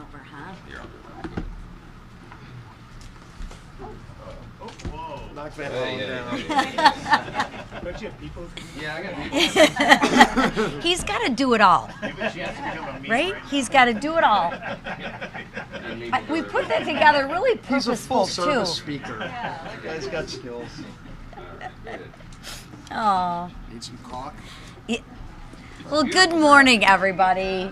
over, huh? You're on. Oh, whoa. Knock that Hey, phone yeah, down. Don't you have people? Yeah, I got people. He's got to do it all, Give a chance to become a meme right? right He's got to do it all. We put that together really He's a purposeful, full service too. speaker. Guy's got skills. Oh. Need some caulk? Well, good morning, everybody.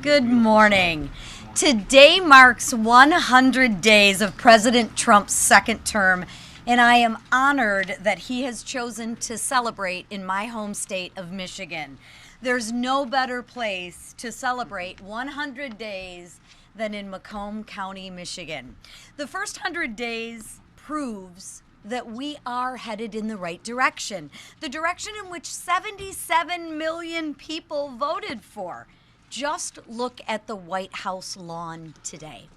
Good morning. Today marks 100 days of President Trump's second term, and I am honored that he has chosen to celebrate in my home state of Michigan. There's no better place to celebrate 100 days than in Macomb County, Michigan. The first 100 days proves that we are headed in the right direction, the direction in which 77 million people voted for. Just look at the White House lawn today.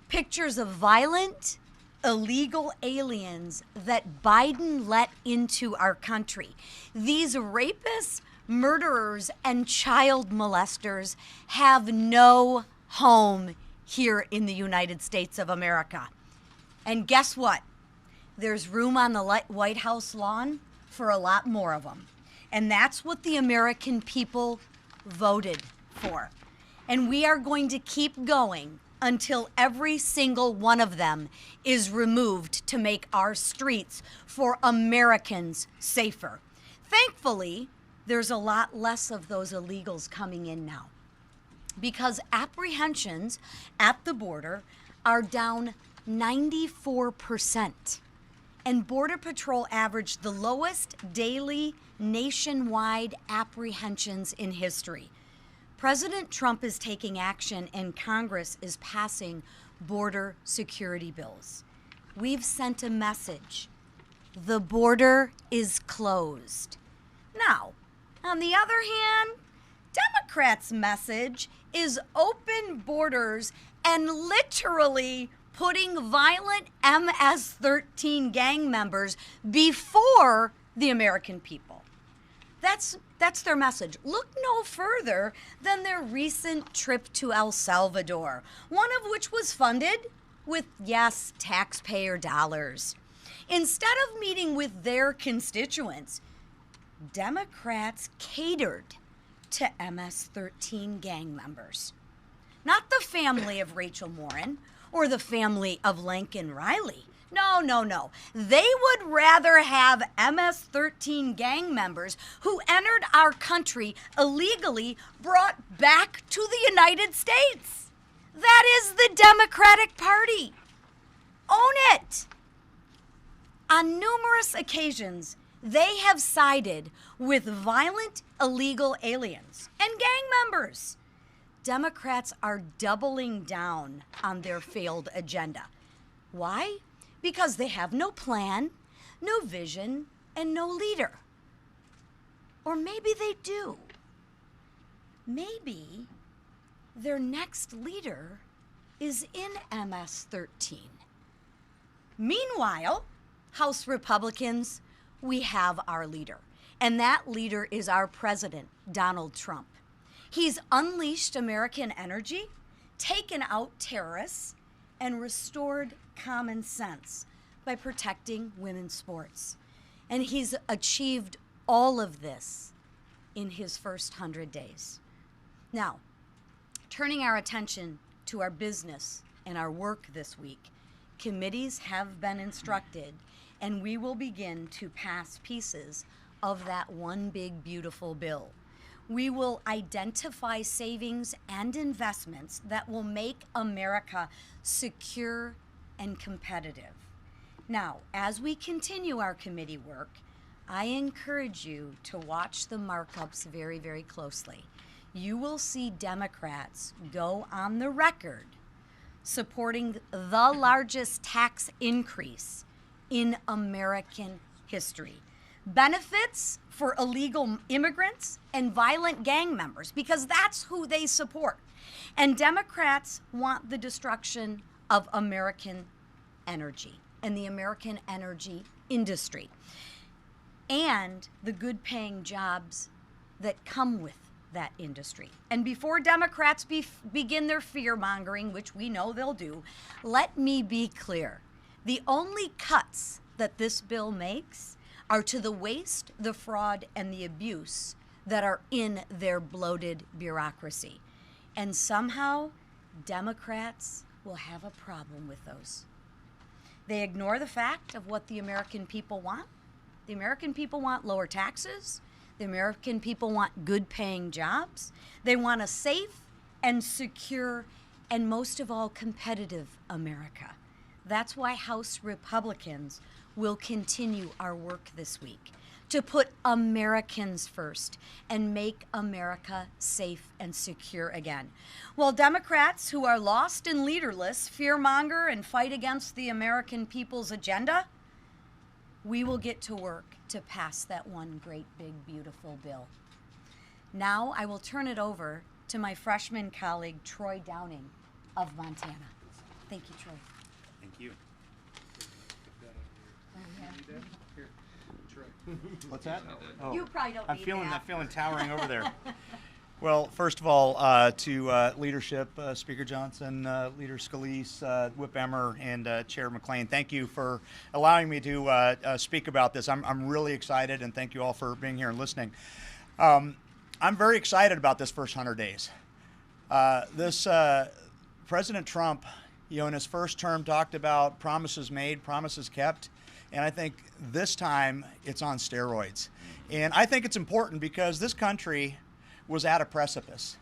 Pictures of violent, illegal aliens that Biden let into our country. These rapists, murderers, and child molesters have no home here in the United States of America. And guess what? There's room on the White House lawn for a lot more of them. And that's what the American people voted for. And we are going to keep going until every single one of them is removed to make our streets for Americans safer. Thankfully, there's a lot less of those illegals coming in now, because apprehensions at the border are down 94%. And Border Patrol averaged the lowest daily nationwide apprehensions in history. President Trump is taking action, and Congress is passing border security bills. We've sent a message. The border is closed. Now, on the other hand, Democrats' message is open borders and literally putting violent MS-13 gang members before the American people. That's their message. Look no further than their recent trip to El Salvador, one of which was funded with, yes, taxpayer dollars. Instead of meeting with their constituents, Democrats catered to MS-13 gang members. Not the family of Rachel Morin or the family of Lincoln Riley. No. They would rather have MS-13 gang members who entered our country illegally brought back to the United States. That is the Democratic Party. Own it. On numerous occasions, they have sided with violent illegal aliens and gang members. Democrats are doubling down on their failed agenda. Why? Because they have no plan, no vision, and no leader. Or maybe they do. Maybe their next leader is in MS-13. Meanwhile, House Republicans, we have our leader. And that leader is our president, Donald Trump. He's unleashed American energy, taken out terrorists, and restored common sense by protecting women's sports. And he's achieved all of this in his first 100 days. Now, turning our attention to our business and our work this week, committees have been instructed, and we will begin to pass pieces of that one big, beautiful bill. We will identify savings and investments that will make America secure and competitive. Now, as we continue our committee work, I encourage you to watch the markups very, very closely. You will see Democrats go on the record supporting the largest tax increase in American history. Benefits for illegal immigrants and violent gang members, because that's who they support. And Democrats want the destruction of American energy and the American energy industry and the good paying jobs that come with that industry. And before Democrats begin their fear mongering, which we know they'll do, let me be clear. The only cuts that this bill makes are to the waste, the fraud, and the abuse that are in their bloated bureaucracy. And somehow, Democrats will have a problem with those. They ignore the fact of what the American people want. The American people want lower taxes. The American people want good paying jobs. They want a safe and secure and most of all competitive America. That's why House Republicans will continue our work this week to put Americans first and make America safe and secure again. While Democrats who are lost and leaderless fearmonger and fight against the American people's agenda, we will get to work to pass that one great, big, beautiful bill. Now I will turn it over to my freshman colleague, Troy Downing of Montana. Thank you, Troy. Thank you. What's that? You probably don't I'm need feeling that. towering over there. Well, first of all, to leadership, Speaker Johnson, Leader Scalise, Whip Emmer, and Chair McLean, thank you for allowing me to speak about this. I'm really excited, and thank you all for being here and listening. I'm very excited about this first 100 days. President Trump, in his first term talked about promises made, promises kept. And I think this time it's on steroids. And I think it's important because this country was at a precipice,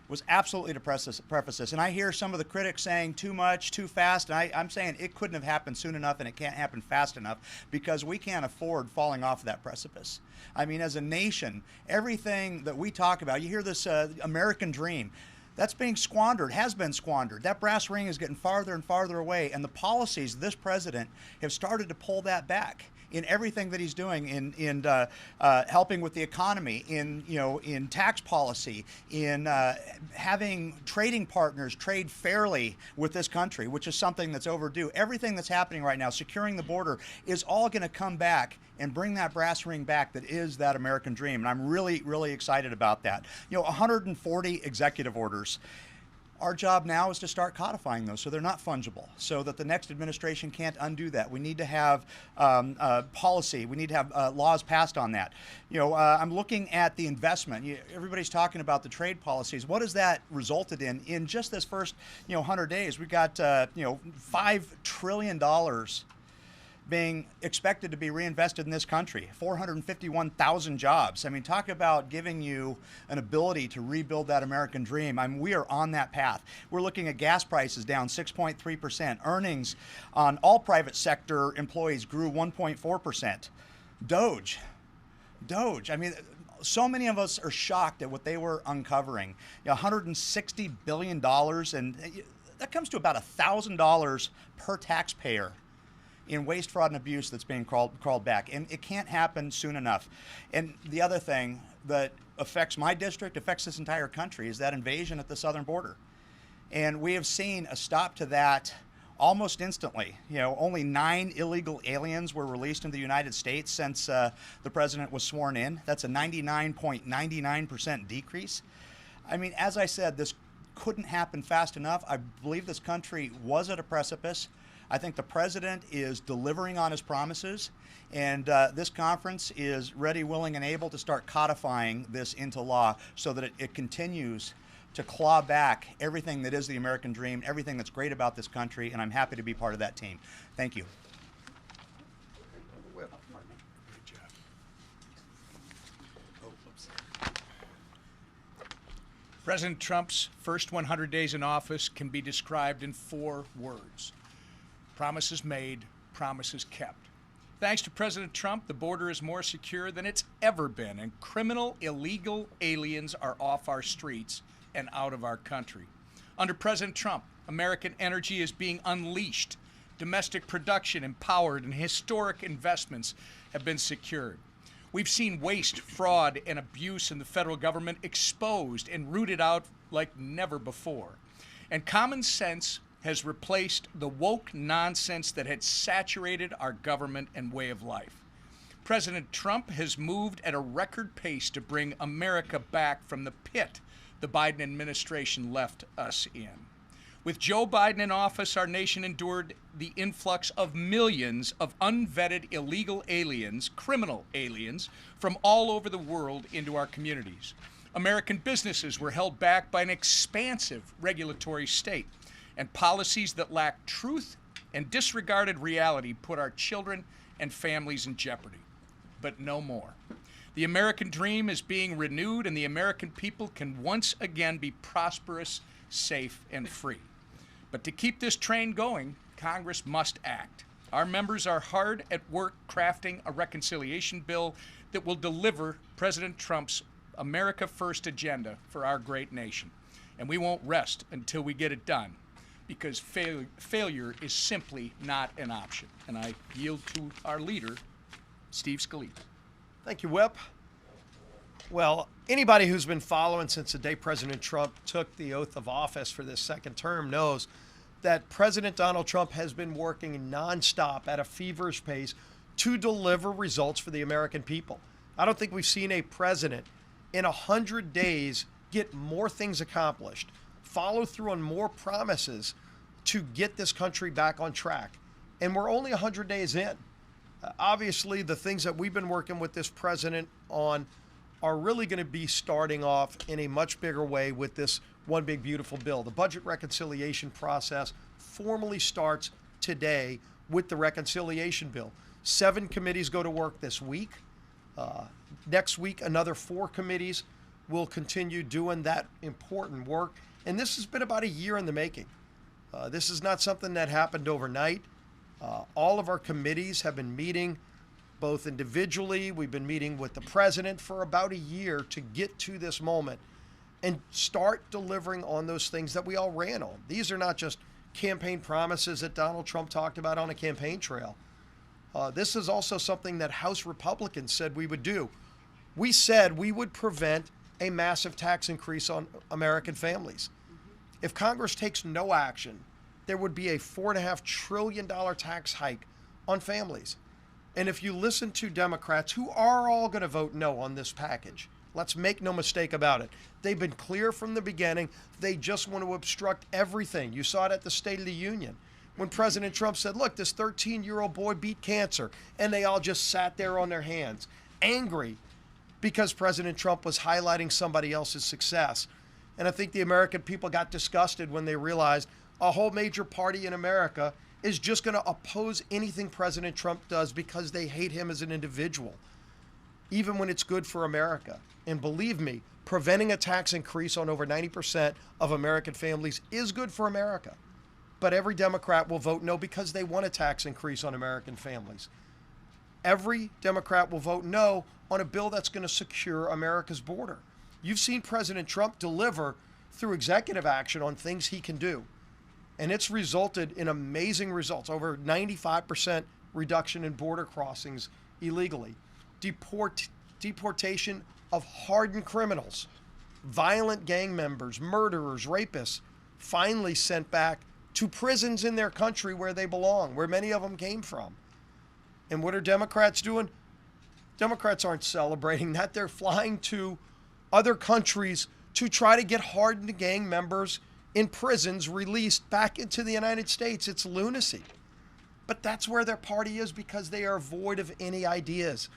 was absolutely at a precipice. And I hear some of the critics saying too much, too fast. And I'm saying it couldn't have happened soon enough and it can't happen fast enough because we can't afford falling off of that precipice. I mean, as a nation, everything that we talk about, you hear this American dream. That's being squandered, has been squandered. That brass ring is getting farther and farther away, and the policies of this president have started to pull that back in everything that he's doing, in helping with the economy, in tax policy, in having trading partners trade fairly with this country, which is something that's overdue. Everything that's happening right now, securing the border, is all going to come back and bring that brass ring back that is that American dream. And I'm really, really excited about that. 140 executive orders. Our job now is to start codifying those so they're not fungible, so that the next administration can't undo that. We need to have policy. We need to have laws passed on that. I'm looking at the investment. Everybody's talking about the trade policies. What has that resulted in? In just this first 100 days, we got $5 trillion being expected to be reinvested in this country, 451,000 jobs. I mean, talk about giving you an ability to rebuild that American dream. I mean, we are on that path. We're looking at gas prices down 6.3%. Earnings on all private sector employees grew 1.4%. Doge. I mean, so many of us are shocked at what they were uncovering. $160 billion, and that comes to about $1,000 per taxpayer in waste, fraud, and abuse that's being crawled back. And it can't happen soon enough. And the other thing that affects my district, affects this entire country, is that invasion at the southern border. And we have seen a stop to that almost instantly. Only 9 illegal aliens were released into the United States since the president was sworn in. That's a 99.99% decrease. I mean, as I said, this couldn't happen fast enough. I believe this country was at a precipice. I think the president is delivering on his promises, and this conference is ready, willing, and able to start codifying this into law so that it continues to claw back everything that is the American dream, everything that's great about this country, and I'm happy to be part of that team. Thank you. President Trump's first 100 days in office can be described in 4 words. Promises made, promises kept. Thanks to President Trump, the border is more secure than it's ever been, and criminal, illegal aliens are off our streets and out of our country. Under President Trump, American energy is being unleashed. Domestic production empowered, and historic investments have been secured. We've seen waste, fraud, and abuse in the federal government exposed and rooted out like never before. And common sense has replaced the woke nonsense that had saturated our government and way of life. President Trump has moved at a record pace to bring America back from the pit the Biden administration left us in. With Joe Biden in office, our nation endured the influx of millions of unvetted illegal aliens, criminal aliens, from all over the world into our communities. American businesses were held back by an expansive regulatory state, and policies that lacked truth and disregarded reality put our children and families in jeopardy. But no more. The American dream is being renewed, and the American people can once again be prosperous, safe, and free. But to keep this train going, Congress must act. Our members are hard at work crafting a reconciliation bill that will deliver President Trump's America First agenda for our great nation. And we won't rest until we get it done, because failure is simply not an option. And I yield to our leader, Steve Scalise. Thank you, Whip. Well, anybody who's been following since the day President Trump took the oath of office for this second term knows that President Donald Trump has been working nonstop at a feverish pace to deliver results for the American people. I don't think we've seen a president in 100 days get more things accomplished, follow through on more promises to get this country back on track. And we're only 100 days in. Obviously, the things that we've been working with this president on are really going to be starting off in a much bigger way with this One Big Beautiful Bill. The budget reconciliation process formally starts today with the reconciliation bill. 7 committees go to work this week. Next week, another 4 committees will continue doing that important work. And this has been about a year in the making. This is not something that happened overnight. All of our committees have been meeting both individually. We've been meeting with the president for about a year to get to this moment and start delivering on those things that we all ran on. These are not just campaign promises that Donald Trump talked about on a campaign trail. This is also something that House Republicans said we would do. We said we would prevent a massive tax increase on American families. If Congress takes no action, there would be a $4.5 trillion tax hike on families. And if you listen to Democrats, who are all going to vote no on this package, let's make no mistake about it. They've been clear from the beginning. They just want to obstruct everything. You saw it at the State of the Union when President Trump said, look, this 13-year-old boy beat cancer. And they all just sat there on their hands, angry because President Trump was highlighting somebody else's success. And I think the American people got disgusted when they realized a whole major party in America is just going to oppose anything President Trump does because they hate him as an individual, even when it's good for America. And believe me, preventing a tax increase on over 90% of American families is good for America. But every Democrat will vote no because they want a tax increase on American families. Every Democrat will vote no on a bill that's going to secure America's border. You've seen President Trump deliver through executive action on things he can do. And it's resulted in amazing results, over 95% reduction in border crossings illegally, deportation of hardened criminals, violent gang members, murderers, rapists, finally sent back to prisons in their country where they belong, where many of them came from. And what are Democrats doing? Democrats aren't celebrating that. They're flying to other countries to try to get hardened gang members in prisons released back into the United States. It's lunacy. But that's where their party is because they are void of any ideas.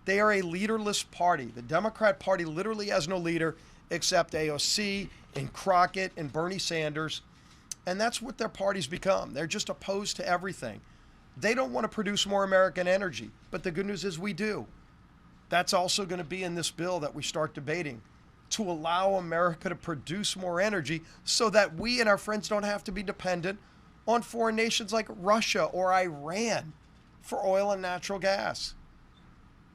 They are a leaderless party. The Democrat Party literally has no leader except AOC and Crockett and Bernie Sanders. And that's what their party's become. They're just opposed to everything. They don't want to produce more American energy. But the good news is we do. That's also going to be in this bill that we start debating, to allow America to produce more energy so that we and our friends don't have to be dependent on foreign nations like Russia or Iran for oil and natural gas.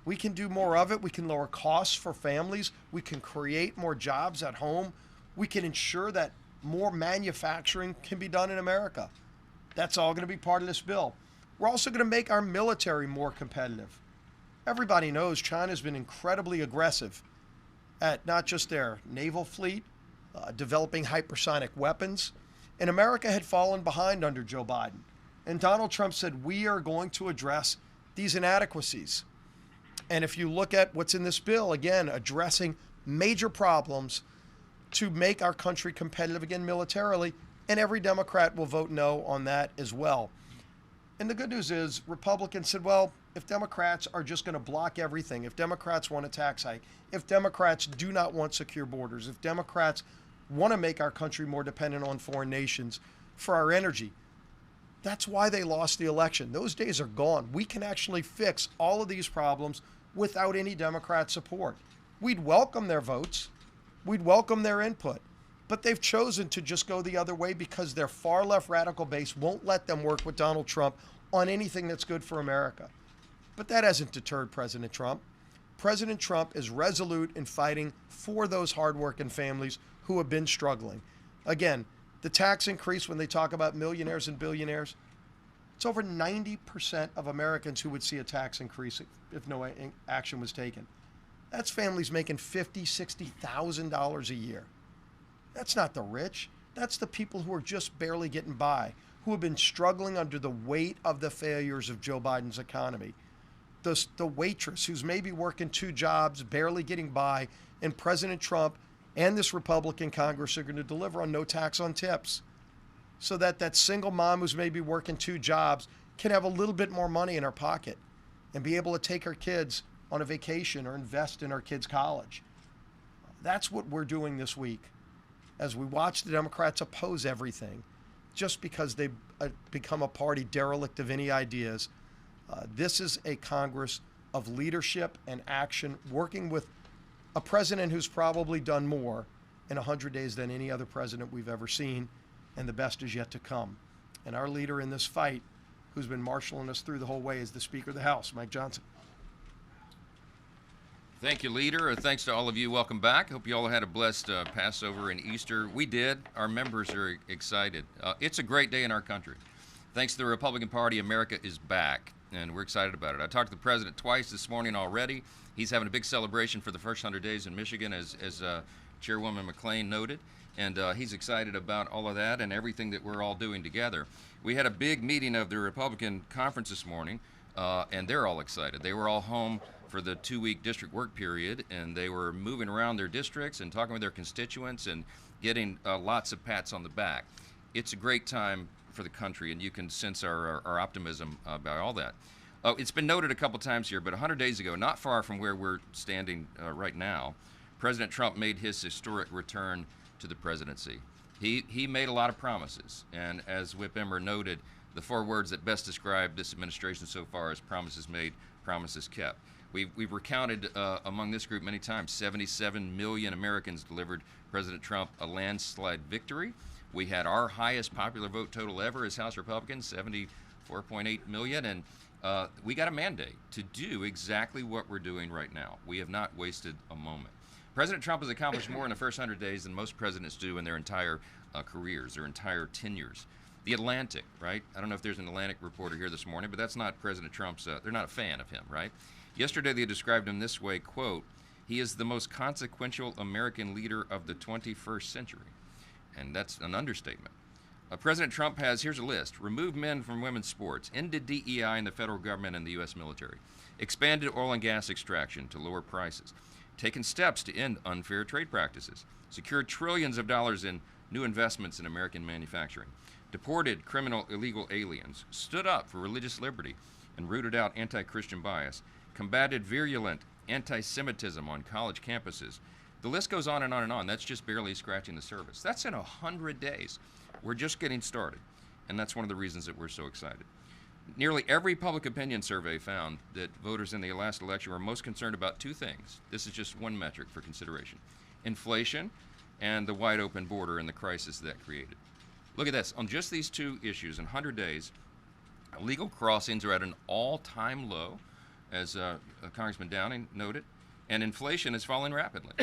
We can do more of it. We can lower costs for families. We can create more jobs at home. We can ensure that more manufacturing can be done in America. That's all going to be part of this bill. We're also going to make our military more competitive. Everybody knows China's been incredibly aggressive at not just their naval fleet, developing hypersonic weapons. And America had fallen behind under Joe Biden. And Donald Trump said, we are going to address these inadequacies. And if you look at what's in this bill, again, addressing major problems to make our country competitive again militarily, and every Democrat will vote no on that as well. And the good news is Republicans said, well, if Democrats are just going to block everything, if Democrats want a tax hike, if Democrats do not want secure borders, if Democrats want to make our country more dependent on foreign nations for our energy, that's why they lost the election. Those days are gone. We can actually fix all of these problems without any Democrat support. We'd welcome their votes. We'd welcome their input. But they've chosen to just go the other way because their far left radical base won't let them work with Donald Trump on anything that's good for America. But that hasn't deterred President Trump. President Trump is resolute in fighting for those hardworking families who have been struggling. Again, the tax increase, when they talk about millionaires and billionaires, it's over 90% of Americans who would see a tax increase if no action was taken. That's families making $50,000, $60,000 a year. That's not the rich. That's the people who are just barely getting by, who have been struggling under the weight of the failures of Joe Biden's economy. The waitress who's maybe working 2 jobs, barely getting by, and President Trump and this Republican Congress are going to deliver on no tax on tips, so that that single mom who's maybe working 2 jobs can have a little bit more money in her pocket and be able to take her kids on a vacation or invest in her kids' college. That's what we're doing this week as we watch the Democrats oppose everything just because they've become a party derelict of any ideas. This is a Congress of leadership and action, working with a president who's probably done more in 100 days than any other president we've ever seen, and the best is yet to come. And our leader in this fight, who's been marshaling us through the whole way, is the Speaker of the House, Mike Johnson. Thank you, Leader. Thanks to all of you. Welcome back. Hope you all had a blessed Passover and Easter. We did. Our members are excited. It's a great day in our country. Thanks to the Republican Party, America is back, and we're excited about it. I talked to the president twice this morning already. He's having a big celebration for the first 100 days in Michigan, as Chairwoman McClain noted, and he's excited about all of that and everything that we're all doing together. We had a big meeting of the Republican conference this morning, and they're all excited. They were all home for the 2-week district work period, and they were moving around their districts and talking with their constituents and getting lots of pats on the back. It's a great time for the country, and you can sense our optimism about all that. It's been noted a couple times here, but 100 days ago, not far from where we're standing right now, President Trump made his historic return to the presidency. He made a lot of promises, and as Whip Emmer noted, the 4 words that best describe this administration so far is promises made, promises kept. We've recounted among this group many times, 77 million Americans delivered President Trump a landslide victory. We had our highest popular vote total ever as House Republicans, 74.8 million, and we got a mandate to do exactly what we're doing right now. We have not wasted a moment. President Trump has accomplished more in the first 100 days than most presidents do in their entire careers, their entire tenures. The Atlantic, right? I don't know if there's an Atlantic reporter here this morning, but that's not President Trump's, they're not a fan of him, right? Yesterday they described him this way, quote, "He is the most consequential American leader of the 21st century." And that's an understatement. President Trump has, here's a list, removed men from women's sports, ended DEI in the federal government and the U.S. military, expanded oil and gas extraction to lower prices, taken steps to end unfair trade practices, secured trillions of dollars in new investments in American manufacturing, deported criminal illegal aliens, stood up for religious liberty, and rooted out anti-Christian bias, combated virulent anti-Semitism on college campuses. The list goes on and on and on. That's just barely scratching the surface. That's in 100 days. We're just getting started, and that's one of the reasons that we're so excited. Nearly every public opinion survey found that voters in the last election were most concerned about 2 things. This is just one metric for consideration: inflation and the wide open border and the crisis that created. Look at this. On just these 2 issues, in 100 days, illegal crossings are at an all-time low, as Congressman Downing noted, and inflation is falling rapidly.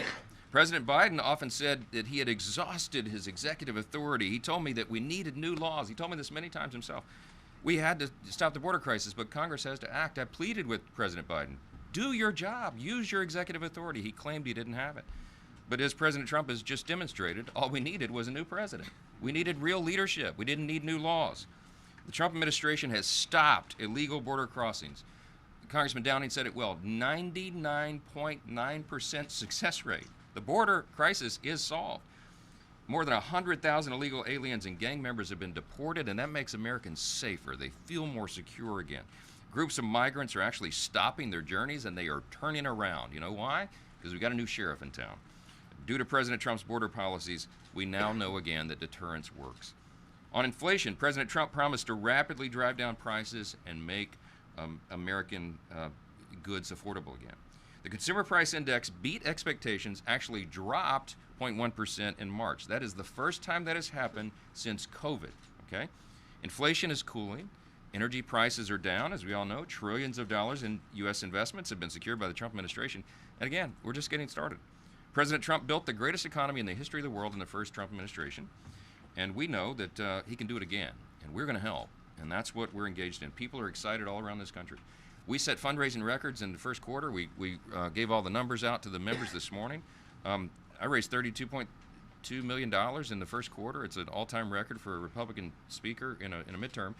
President Biden often said that he had exhausted his executive authority. He told me that we needed new laws. He told me this many times himself. We had to stop the border crisis, but Congress has to act. I pleaded with President Biden, do your job, use your executive authority. He claimed he didn't have it. But as President Trump has just demonstrated, all we needed was a new president. We needed real leadership. We didn't need new laws. The Trump administration has stopped illegal border crossings, Congressman Downing said it well, 99.9% success rate. The border crisis is solved. More than 100,000 illegal aliens and gang members have been deported, and that makes Americans safer. They feel more secure again. Groups of migrants are actually stopping their journeys, and they are turning around. You know why? Because we've got a new sheriff in town. Due to President Trump's border policies, we now know again that deterrence works. On inflation, President Trump promised to rapidly drive down prices and make American goods affordable again. The Consumer Price Index beat expectations, actually dropped 0.1% in March. That is the first time that has happened since COVID, okay? Inflation is cooling. Energy prices are down, as we all know. Trillions of dollars in U.S. investments have been secured by the Trump administration. And again, we're just getting started. President Trump built the greatest economy in the history of the world in the first Trump administration. And we know that he can do it again. And we're going to help. And that's what we're engaged in. People are excited all around this country. We set fundraising records in the first quarter. We gave all the numbers out to the members this morning. I raised $32.2 million in the first quarter. It's an all-time record for a Republican speaker in a midterm.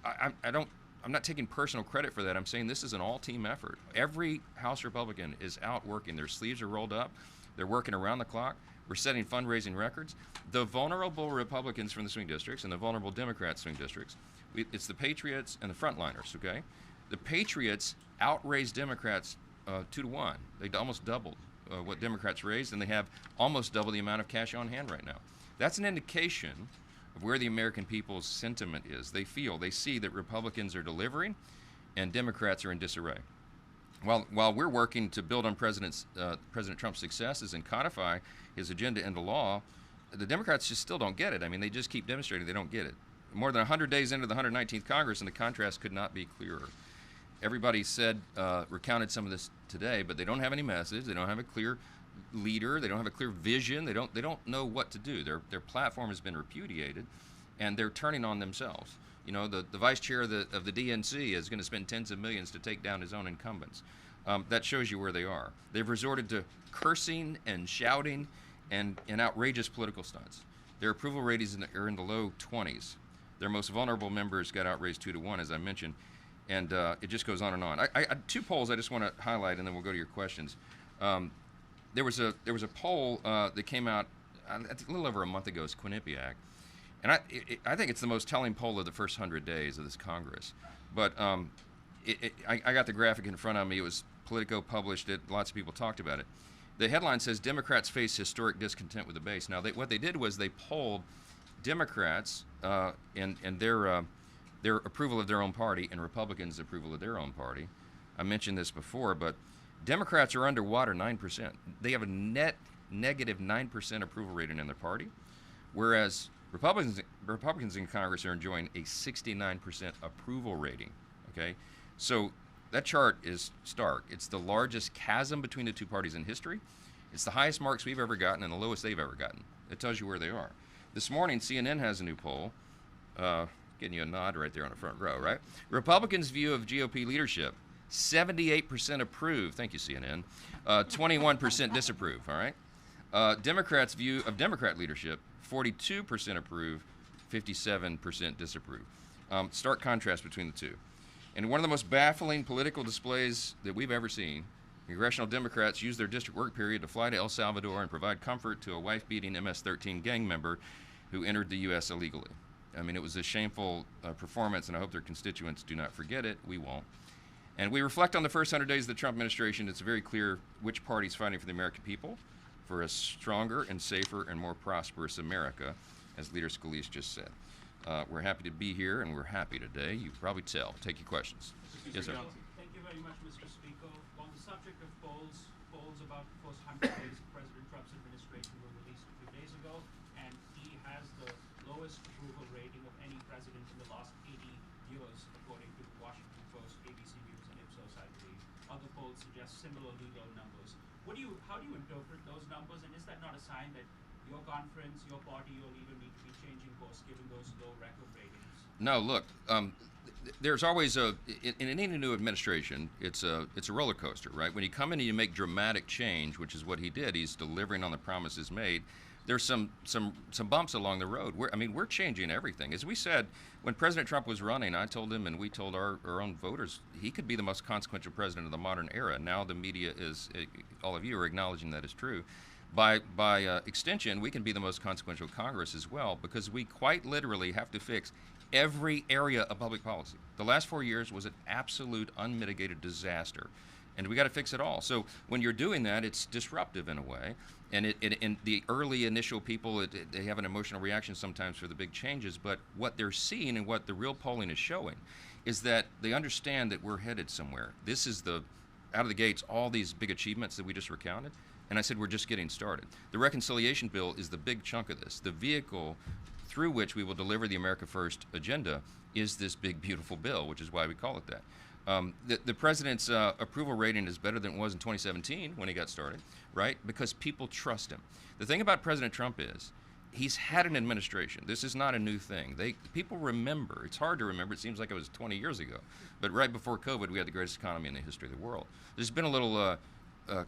I'm not taking personal credit for that. I'm saying this is an all-team effort. Every House Republican is out working. Their sleeves are rolled up. They're working around the clock. We're setting fundraising records. The vulnerable Republicans from the swing districts and the vulnerable Democrat swing districts, it's the Patriots and the frontliners, okay? The Patriots outraised Democrats 2-1. They almost doubled what Democrats raised, and they have almost double the amount of cash on hand right now. That's an indication of where the American people's sentiment is. They see that Republicans are delivering and Democrats are in disarray. While we're working to build on President Trump's successes and codify his agenda into law, the Democrats just still don't get it. I mean, they just keep demonstrating they don't get it. More than 100 days into the 119th Congress, and the contrast could not be clearer. Everybody said, recounted some of this today, but they don't have any message. They don't have a clear leader. They don't have a clear vision. They don't know what to do. Their platform has been repudiated, and they're turning on themselves. You know, the vice chair of the DNC is going to spend tens of millions to take down his own incumbents. That shows you where they are. They've resorted to cursing and shouting and outrageous political stunts. Their approval ratings are in the low 20s. Their most vulnerable members got outraised 2-1, as I mentioned, and it just goes on and on. I two polls I just want to highlight, and then we'll go to your questions. There was a poll that came out a little over a month ago. It's Quinnipiac, and I think it's the most telling poll of the first 100 days of this Congress. But I got the graphic in front of me. It was Politico published it. Lots of people talked about it. The headline says Democrats face historic discontent with the base. Now, what they did was they polled Democrats and their approval of their own party and Republicans' approval of their own party. I mentioned this before, but Democrats are underwater 9%. They have a net negative 9% approval rating in their party, whereas Republicans in Congress are enjoying a 69% approval rating. Okay, so that chart is stark. It's the largest chasm between the two parties in history. It's the highest marks we've ever gotten and the lowest they've ever gotten. It tells you where they are. This morning, CNN has a new poll. Getting you a nod right there on the front row, right? Republicans' view of GOP leadership, 78% approve. Thank you, CNN. 21% disapprove, all right? Democrats' view of Democrat leadership, 42% approve, 57% disapprove. Stark contrast between the two. And one of the most baffling political displays that we've ever seen, congressional Democrats used their district work period to fly to El Salvador and provide comfort to a wife-beating MS-13 gang member who entered the U.S. illegally. I mean, it was a shameful performance, and I hope their constituents do not forget it. We won't. And we reflect on the first 100 days of the Trump administration. It's very clear which party is fighting for the American people, for a stronger and safer and more prosperous America, as Leader Scalise just said. We're happy to be here, and we're happy today. You can probably tell. Take your questions. Yes, sir. Thank you very much, Mr. Speaker. On the subject of polls about the first 100 days of President Trump's administration were released a few days ago, and he has the lowest approval rating of any president in the last 80 years, according to Washington Post, ABC News, and Ipsos, I believe. Other polls suggest similarly low numbers. How do you interpret those numbers, and is that not a sign that your conference, your party, your leader need to be changing course given those low record ratings? No, look, there's always in any new administration, it's a roller coaster, right? When you come in and you make dramatic change, which is what he did, he's delivering on the promises made. there's some bumps along the road. We're changing everything. As we said, when President Trump was running, I told him and we told our own voters he could be the most consequential president of the modern era. Now the media is, all of you are acknowledging that is true. By extension, we can be the most consequential Congress as well, because we quite literally have to fix every area of public policy. The last 4 years was an absolute unmitigated disaster, and we got to fix it all. So when you're doing that, it's disruptive in a way, and and the early initial people, they have an emotional reaction sometimes for the big changes, but what they're seeing and what the real polling is showing is that they understand that we're headed somewhere. This is the, out of the gates, all these big achievements that we just recounted, and I said we're just getting started. The reconciliation bill is the big chunk of this. The vehicle through which we will deliver the America First agenda is this big, beautiful bill, which is why we call it that. The president's approval rating is better than it was in 2017 when he got started, right? Because people trust him. The thing about President Trump is he's had an administration. This is not a new thing. People remember. It's hard to remember. It seems like it was 20 years ago. But right before COVID, we had the greatest economy in the history of the world. There's been a little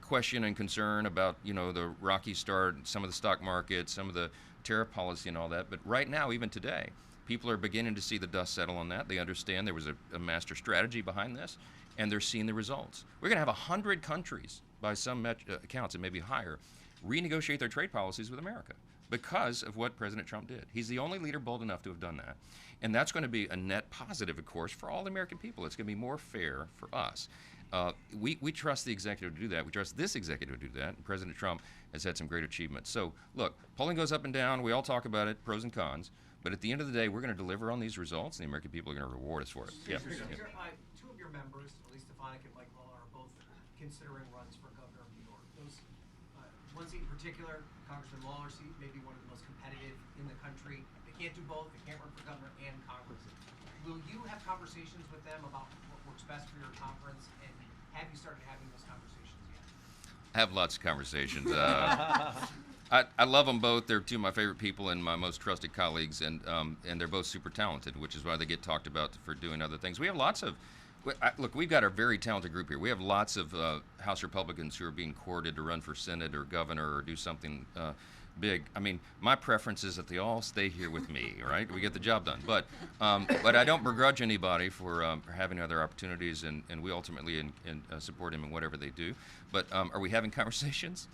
question and concern about, the rocky start, some of the stock market, some of the tariff policy and all that. But right now, even today, people are beginning to see the dust settle on that. They understand there was a master strategy behind this, and they're seeing the results. We're going to have 100 countries, by some accounts, and maybe higher, renegotiate their trade policies with America because of what President Trump did. He's the only leader bold enough to have done that. And that's going to be a net positive, of course, for all the American people. It's going to be more fair for us. We trust the executive to do that. We trust this executive to do that. And President Trump has had some great achievements. So, look, polling goes up and down. We all talk about it, pros and cons. But at the end of the day, we're going to deliver on these results, and the American people are going to reward us for it. Yeah. Two of your members, Elise Stefanik and Mike Lawler, are both considering runs for governor of New York. Those one seat in particular, Congressman Lawler's seat, may be one of the most competitive in the country. They can't do both. They can't run for governor and Congress. Will you have conversations with them about what works best for your conference, and have you started having those conversations yet? I have lots of conversations. I love them both. They're two of my favorite people and my most trusted colleagues, and they're both super talented, which is why they get talked about for doing other things. We have lots of, look, we've got a very talented group here. We have lots of House Republicans who are being courted to run for Senate or governor or do something big. I mean, my preference is that they all stay here with me, right? We get the job done. But I don't begrudge anybody for having other opportunities, and we ultimately support him in whatever they do. But are we having conversations?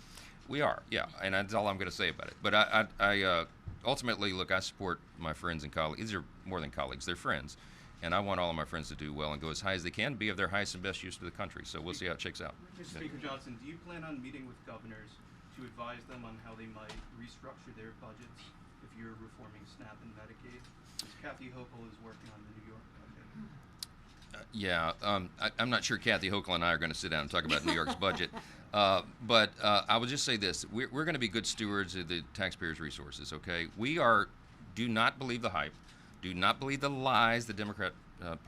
We are, yeah, and that's all I'm going to say about it. But I ultimately, look, I support my friends and colleagues. These are more than colleagues, they're friends. And I want all of my friends to do well and go as high as they can, be of their highest and best use to the country. So we'll see how it shakes out. Mr. Speaker Johnson, do you plan on meeting with governors to advise them on how they might restructure their budgets if you're reforming SNAP and Medicaid? Because Kathy Hochul is working on the New York budget. I'm not sure Kathy Hochul and I are going to sit down and talk about New York's budget. But I will just say this. We're going to be good stewards of the taxpayers' resources, okay? Do not believe the hype. Do not believe the lies the Democrat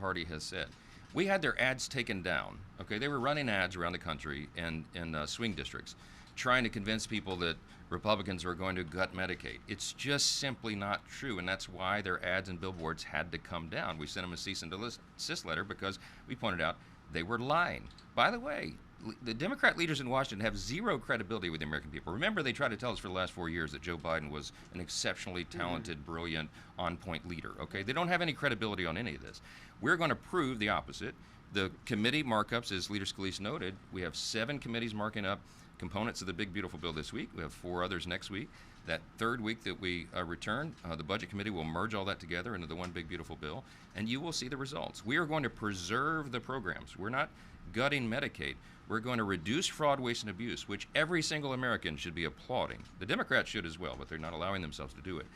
Party has said. We had their ads taken down, okay? They were running ads around the country and in swing districts trying to convince people that Republicans were going to gut Medicaid. It's just simply not true, and that's why their ads and billboards had to come down. We sent them a cease and desist letter because we pointed out they were lying. By the way, the Democrat leaders in Washington have zero credibility with the American people. Remember, they tried to tell us for the last 4 years that Joe Biden was an exceptionally talented, brilliant, on-point leader, okay? They don't have any credibility on any of this. We're going to prove the opposite. The committee markups, as Leader Scalise noted, we have 7 committees marking up components of the big, beautiful bill this week. We have 4 others next week. That third week that we return, the Budget Committee will merge all that together into the one big, beautiful bill, and you will see the results. We are going to preserve the programs. We're not gutting Medicaid. We're going to reduce fraud, waste, and abuse, which every single American should be applauding. The Democrats should as well, but they're not allowing themselves to do it.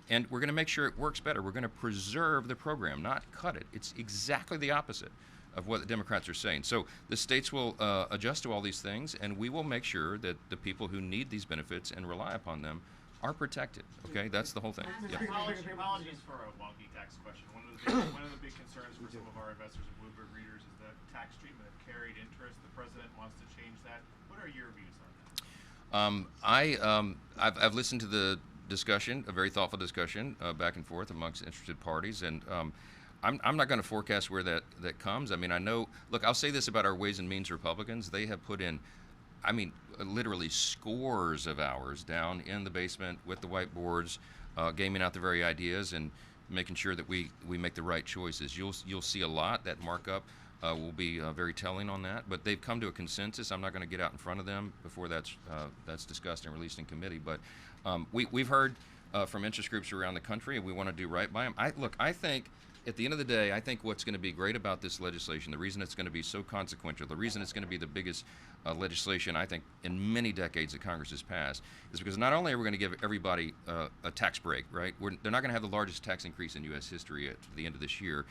And we're going to make sure it works better. We're going to preserve the program, not cut it. It's exactly the opposite of what the Democrats are saying. So the states will adjust to all these things, and we will make sure that the people who need these benefits and rely upon them are protected. Okay, that's the whole thing. Yeah. Apologies for a wonky tax question. One of the big concerns for some of our investors and Bloomberg readers is the tax treatment of carried interest. The president wants to change that. What are your views on that? I've listened to the discussion, a very thoughtful discussion back and forth amongst interested parties, and I'm not going to forecast where that comes. I mean, I know. Look, I'll say this about our Ways and Means Republicans: they have put in I mean, literally scores of hours down in the basement with the whiteboards, gaming out the very ideas and making sure that we make the right choices. You'll see a lot. That markup will be very telling on that. But they've come to a consensus. I'm not going to get out in front of them before that's discussed and released in committee. But we've heard from interest groups around the country, and we want to do right by them. I think at the end of the day, I think what's going to be great about this legislation, the reason it's going to be so consequential, the reason it's going to be the biggest legislation, I think, in many decades that Congress has passed, is because not only are we going to give everybody a tax break, right? They're not going to have the largest tax increase in U.S. history at the end of this year.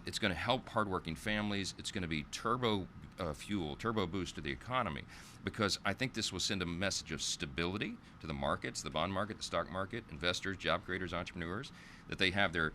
It's going to help hardworking families. It's going to be turbo boost to the economy, because I think this will send a message of stability to the markets, the bond market, the stock market, investors, job creators, entrepreneurs, that they have their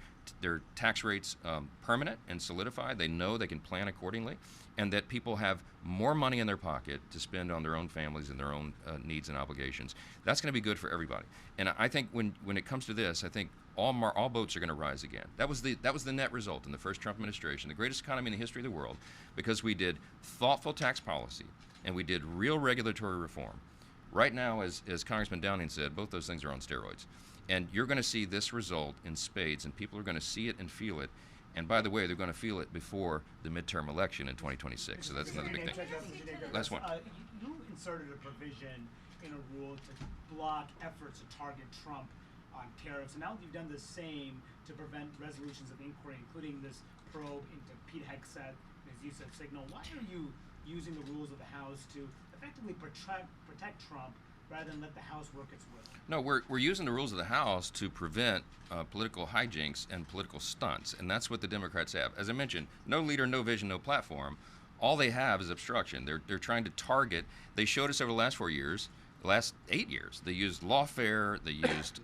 tax rates permanent and solidified. They know they can plan accordingly, and that people have more money in their pocket to spend on their own families and their own needs and obligations. That's going to be good for everybody. And I think when it comes to this, I think all boats are going to rise again. That was the net result in the first Trump administration, the greatest economy in the history of the world, because we did thoughtful tax policy and we did real regulatory reform. Right now, as Congressman Downing said, both those things are on steroids. And you're going to see this result in spades, and people are going to see it and feel it. And by the way, they're going to feel it before the midterm election in 2026. So that's another big thing. Last one. You inserted a provision in a rule to block efforts to target Trump on tariffs. And now you've done the same to prevent resolutions of inquiry, including this probe into Pete Hegseth, his use of Signal. Why are you using the rules of the House to effectively protect Trump rather than let the House work its will? No, we're using the rules of the House to prevent political hijinks and political stunts, and that's what the Democrats have. As I mentioned, no leader, no vision, no platform. All they have is obstruction. They're trying to target. They showed us over the last 4 years, the last 8 years. They used lawfare. They used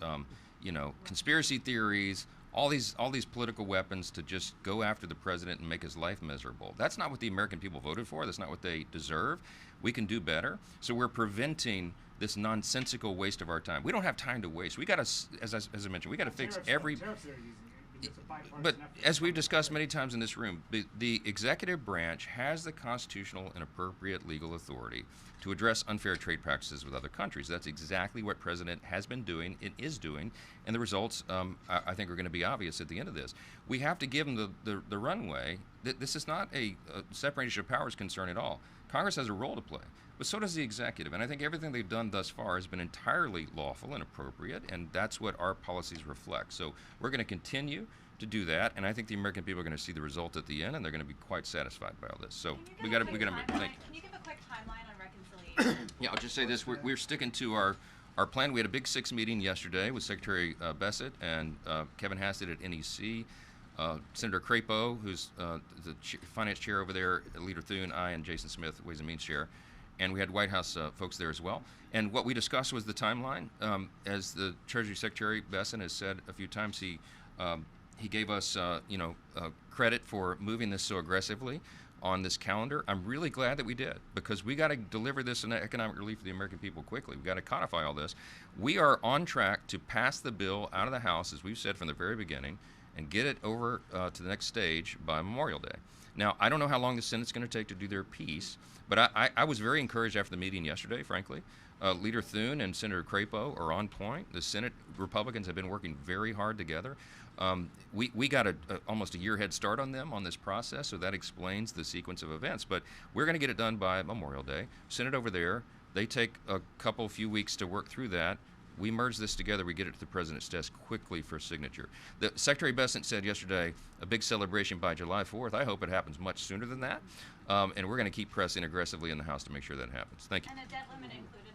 conspiracy theories. All these political weapons to just go after the president and make his life miserable. That's not what the American people voted for. That's not what they deserve. We can do better. So we're preventing this nonsensical waste of our time. We don't have time to waste. We got to, as I mentioned, we got to fix every. But as we've discussed many times in this room, the executive branch has the constitutional and appropriate legal authority to address unfair trade practices with other countries. That's exactly what President has been doing and is doing, and the results, I think, are going to be obvious at the end of this. We have to give them the runway. This is not a separation of powers concern at all. Congress has a role to play, but so does the executive, and I think everything they've done thus far has been entirely lawful and appropriate, and that's what our policies reflect. So we're going to continue to do that, and I think the American people are going to see the result at the end, and they're going to be quite satisfied by all this. So we got to think. Can you give a quick timeline on reconciliation? Yeah, I'll just say this: we're sticking to our plan. We had a big 6 meeting yesterday with Secretary Bessent and Kevin Hassett at NEC, Senator Crapo, who's the finance chair over there, Leader Thune, I, and Jason Smith, Ways and Means chair. And we had White House folks there as well. And what we discussed was the timeline. As the Treasury Secretary Bessent has said a few times, he gave us credit for moving this so aggressively on this calendar. I'm really glad that we did, because we got to deliver this in economic relief for the American people quickly. We got to codify all this. We are on track to pass the bill out of the House, as we've said from the very beginning, and get it over to the next stage by Memorial Day. Now, I don't know how long the Senate's going to take to do their piece, but I was very encouraged after the meeting yesterday, frankly. Leader Thune and Senator Crapo are on point. The Senate Republicans have been working very hard together. We got almost a year head start on them on this process, so that explains the sequence of events. But we're going to get it done by Memorial Day. Senate over there, they take a few weeks to work through that. We merge this together, we get it to the president's desk quickly for signature. The Secretary Bessent said yesterday, a big celebration by July 4th. I hope it happens much sooner than that. And we're going to keep pressing aggressively in the House to make sure that happens. Thank you. And a debt limit included